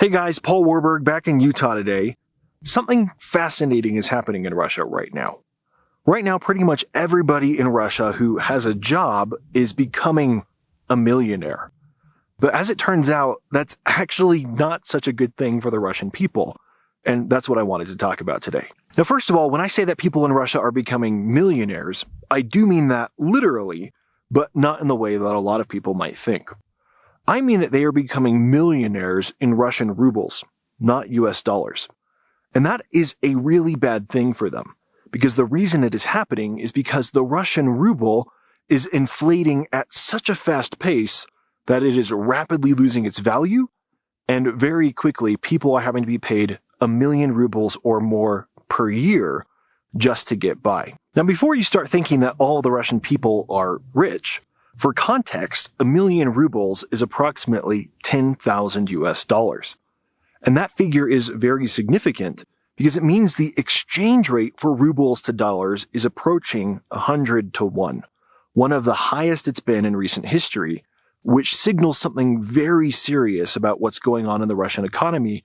Hey guys, Paul Warburg back in Utah today. Something fascinating is happening in Russia right now. Right now, pretty much everybody in Russia who has a job is becoming a millionaire. But as it turns out, that's actually not such a good thing for the Russian people. And that's what I wanted to talk about today. Now, first of all, when I say that people in Russia are becoming millionaires, I do mean that literally, but not in the way that a lot of people might think. I mean that they are becoming millionaires in Russian rubles, not US dollars. And that is a really bad thing for them, because the reason it is happening is because the Russian ruble is inflating at such a fast pace that it is rapidly losing its value, and very quickly people are having to be paid 1 million rubles or more per year just to get by. Now, before you start thinking that all the Russian people are rich, for context, 1 million rubles is approximately 10,000 US dollars. And that figure is very significant because it means the exchange rate for rubles to dollars is approaching 100 to 1, one of the highest it's been in recent history, which signals something very serious about what's going on in the Russian economy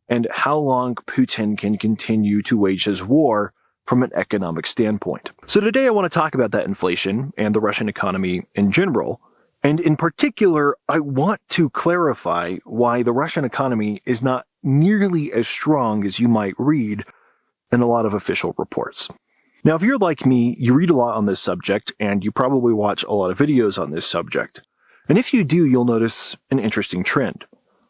and how long Putin can continue to wage his war from an economic standpoint. So today I want to talk about that inflation and the Russian economy in general. And in particular, I want to clarify why the Russian economy is not nearly as strong as you might read in a lot of official reports. Now, if you're like me, you read a lot on this subject, and you probably watch a lot of videos on this subject. And if you do, you'll notice an interesting trend.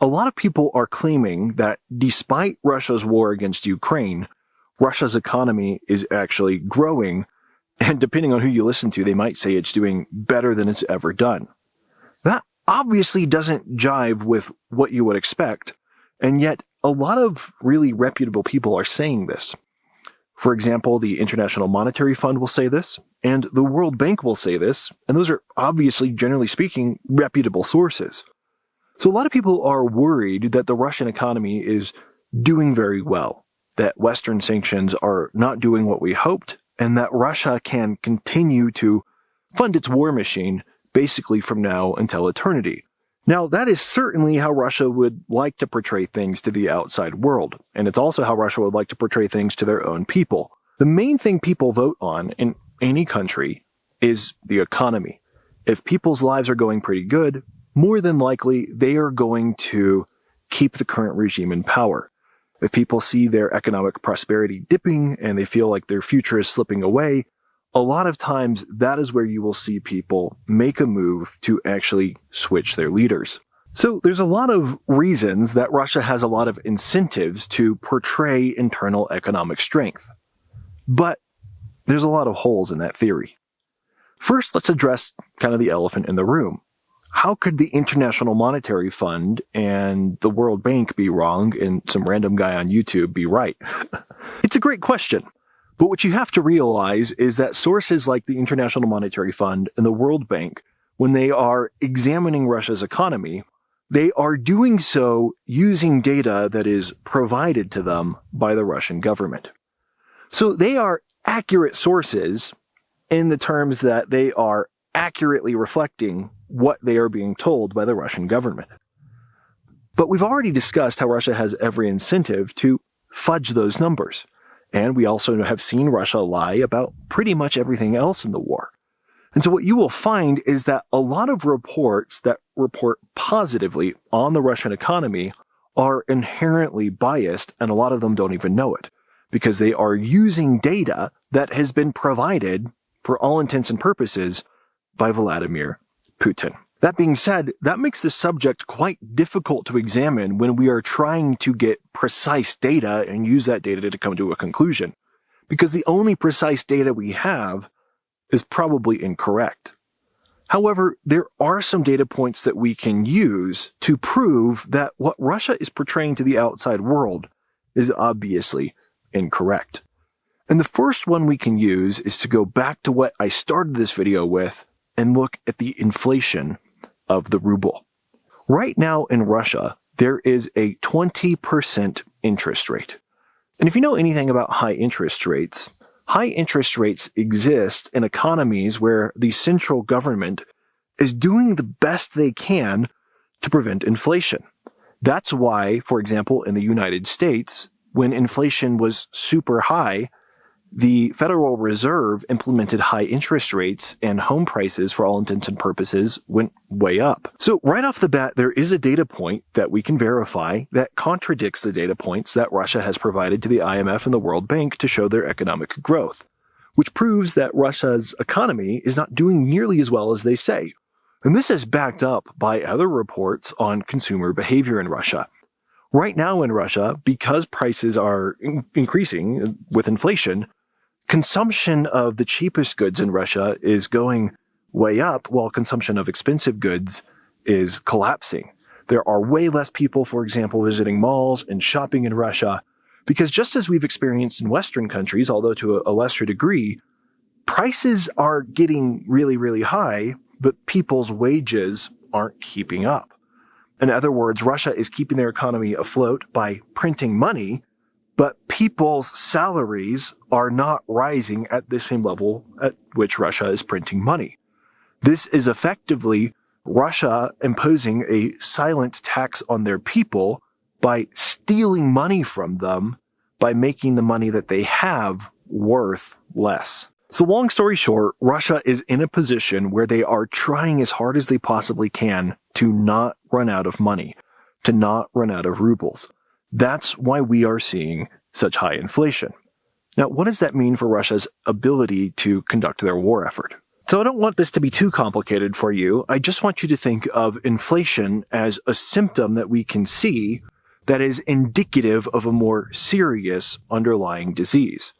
A lot of people are claiming that despite Russia's war against Ukraine, Russia's economy is actually growing, and depending on who you listen to, they might say it's doing better than it's ever done. That obviously doesn't jive with what you would expect, and yet a lot of really reputable people are saying this. For example, the International Monetary Fund will say this, and the World Bank will say this, and those are obviously, generally speaking, reputable sources. So a lot of people are worried that the Russian economy is doing very well, that Western sanctions are not doing what we hoped, and that Russia can continue to fund its war machine basically from now until eternity. Now, that is certainly how Russia would like to portray things to the outside world, and it's also how Russia would like to portray things to their own people. The main thing people vote on in any country is the economy. If people's lives are going pretty good, more than likely they are going to keep the current regime in power. If people see their economic prosperity dipping and they feel like their future is slipping away, a lot of times that is where you will see people make a move to actually switch their leaders. So there's a lot of reasons that Russia has a lot of incentives to portray internal economic strength. But there's a lot of holes in that theory. First, let's address kind of the elephant in the room. How could the International Monetary Fund and the World Bank be wrong and some random guy on YouTube be right? It's a great question. But what you have to realize is that sources like the International Monetary Fund and the World Bank, when they are examining Russia's economy, they are doing so using data that is provided to them by the Russian government. So they are accurate sources in the terms that they are accurately reflecting what they are being told by the Russian government. But we've already discussed how Russia has every incentive to fudge those numbers. And we also have seen Russia lie about pretty much everything else in the war. And so what you will find is that a lot of reports that report positively on the Russian economy are inherently biased, and a lot of them don't even know it, because they are using data that has been provided, for all intents and purposes, by Vladimir Putin. That being said, that makes the subject quite difficult to examine when we are trying to get precise data and use that data to come to a conclusion, because the only precise data we have is probably incorrect. However, there are some data points that we can use to prove that what Russia is portraying to the outside world is obviously incorrect. And the first one we can use is to go back to what I started this video with and look at the inflation of the ruble. Right now in Russia, there is a 20% interest rate. And if you know anything about high interest rates exist in economies where the central government is doing the best they can to prevent inflation. That's why, for example, in the United States, when inflation was super high, the Federal Reserve implemented high interest rates and home prices, for all intents and purposes, went way up. So right off the bat, there is a data point that we can verify that contradicts the data points that Russia has provided to the IMF and the World Bank to show their economic growth, which proves that Russia's economy is not doing nearly as well as they say. And this is backed up by other reports on consumer behavior in Russia. Right now in Russia, because prices are increasing with inflation, consumption of the cheapest goods in Russia is going way up, while consumption of expensive goods is collapsing. There are way less people, for example, visiting malls and shopping in Russia, because just as we've experienced in Western countries, although to a lesser degree, prices are getting really, really high, but people's wages aren't keeping up. In other words, Russia is keeping their economy afloat by printing money, but people's salaries are not rising at the same level at which Russia is printing money. This is effectively Russia imposing a silent tax on their people by stealing money from them, by making the money that they have worth less. So long story short, Russia is in a position where they are trying as hard as they possibly can to not run out of money, to not run out of rubles. That's why we are seeing such high inflation. Now, what does that mean for Russia's ability to conduct their war effort? So I don't want this to be too complicated for you. I just want you to think of inflation as a symptom that we can see that is indicative of a more serious underlying disease.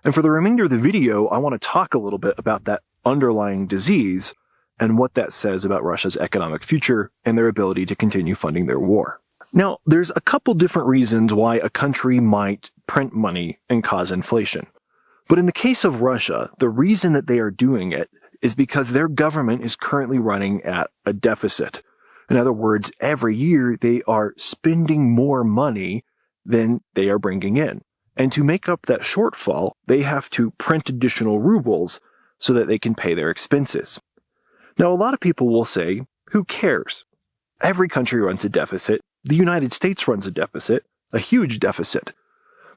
And for the remainder of the video, I want to talk a little bit about that underlying disease and what that says about Russia's economic future and their ability to continue funding their war. Now, there's a couple different reasons why a country might print money and cause inflation. But in the case of Russia, the reason that they are doing it is because their government is currently running at a deficit. In other words, every year they are spending more money than they are bringing in. And to make up that shortfall, they have to print additional rubles so that they can pay their expenses. Now, a lot of people will say, who cares? Every country runs a deficit. The United States runs a deficit, a huge deficit.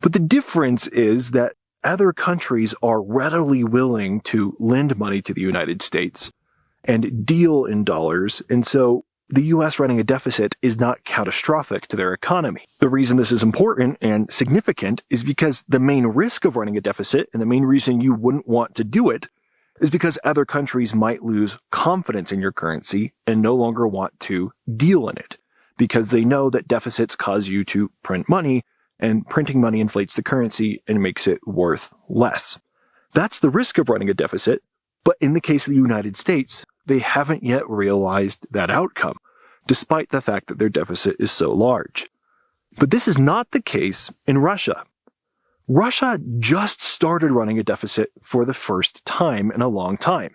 But the difference is that other countries are readily willing to lend money to the United States and deal in dollars, and so the U.S. running a deficit is not catastrophic to their economy. The reason this is important and significant is because the main risk of running a deficit, and the main reason you wouldn't want to do it, is because other countries might lose confidence in your currency and no longer want to deal in it, because they know that deficits cause you to print money, and printing money inflates the currency and makes it worth less. That's the risk of running a deficit, but in the case of the United States, they haven't yet realized that outcome, despite the fact that their deficit is so large. But this is not the case in Russia. Russia just started running a deficit for the first time in a long time.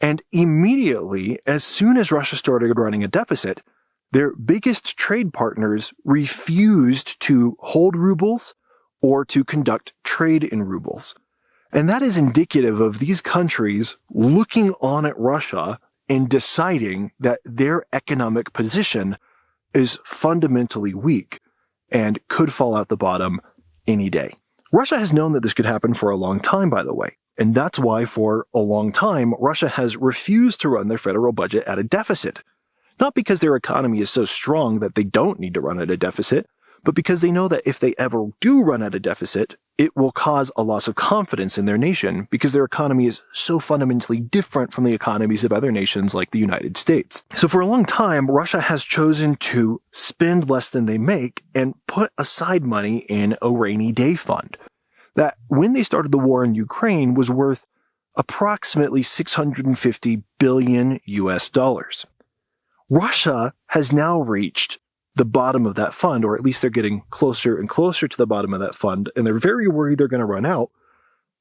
And immediately, as soon as Russia started running a deficit, their biggest trade partners refused to hold rubles or to conduct trade in rubles. And that is indicative of these countries looking on at Russia and deciding that their economic position is fundamentally weak and could fall out the bottom any day. Russia has known that this could happen for a long time, by the way. And that's why for a long time, Russia has refused to run their federal budget at a deficit. Not because their economy is so strong that they don't need to run at a deficit, but because they know that if they ever do run at a deficit, it will cause a loss of confidence in their nation because their economy is so fundamentally different from the economies of other nations like the United States. So for a long time, Russia has chosen to spend less than they make and put aside money in a rainy day fund that, when they started the war in Ukraine, was worth approximately 650 billion US dollars. Russia has now reached the bottom of that fund, or at least they're getting closer and closer to the bottom of that fund, and they're very worried they're going to run out.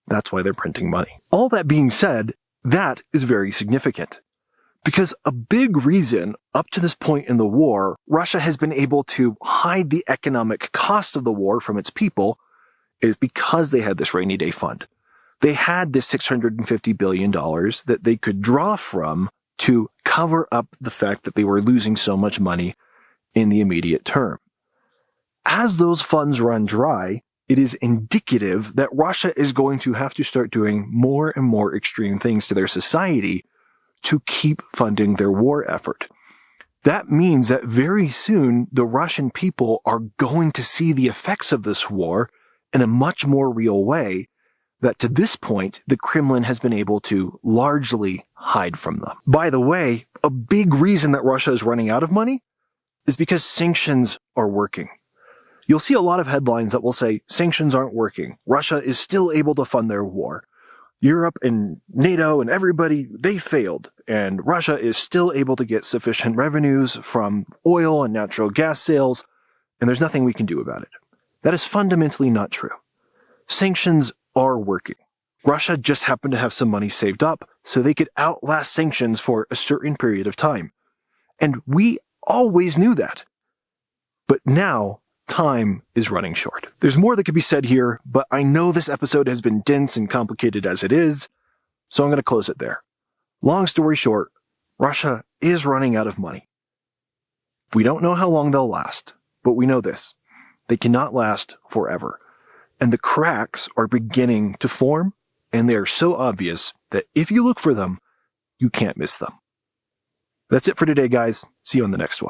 That's why they're printing money. All that being said, that is very significant. Because a big reason up to this point in the war, Russia has been able to hide the economic cost of the war from its people is because they had this rainy day fund. They had this $650 billion that they could draw from to cover up the fact that they were losing so much money in the immediate term. As those funds run dry, it is indicative that Russia is going to have to start doing more and more extreme things to their society to keep funding their war effort. That means that very soon the Russian people are going to see the effects of this war in a much more real way that to this point the Kremlin has been able to largely hide from them. By the way, a big reason that Russia is running out of money is because sanctions are working. You'll see a lot of headlines that will say sanctions aren't working. Russia is still able to fund their war. Europe and NATO and everybody, they failed. And Russia is still able to get sufficient revenues from oil and natural gas sales, and there's nothing we can do about it. That is fundamentally not true. Sanctions are working. Russia just happened to have some money saved up so they could outlast sanctions for a certain period of time. And we always knew that. But now, time is running short. There's more that could be said here, but I know this episode has been dense and complicated as it is, so I'm going to close it there. Long story short, Russia is running out of money. We don't know how long they'll last, but we know this. They cannot last forever. And the cracks are beginning to form, and they are so obvious that if you look for them, you can't miss them. That's it for today, guys. See you on the next one.